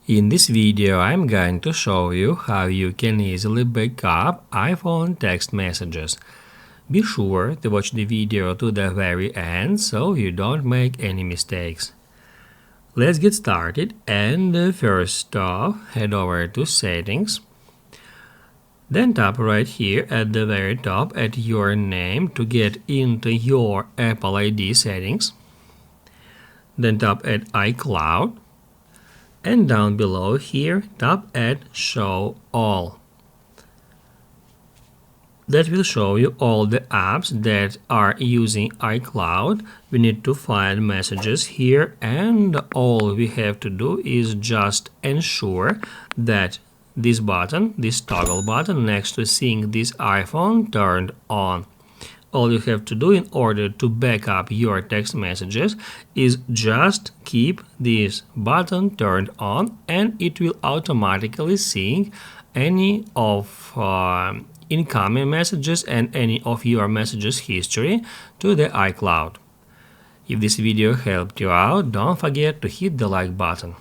In this video, I'm going to show you how you can easily back up iPhone text messages. Be sure to watch the video to the very end so you don't make any mistakes. Let's get started, and first off, head over to Settings. Then tap right here at the very top at your name to get into your Apple ID settings. Then tap at iCloud. And down below here, tap at Show All. That will show you all the apps that are using iCloud. We need to find messages here, and all we have to do is just ensure that this button, this toggle button next to seeing this iPhone turned on. All you have to do in order to back up your text messages is just keep this button turned on, and it will automatically sync any of incoming messages and any of your messages history to the iCloud. If this video helped you out, don't forget to hit the like button.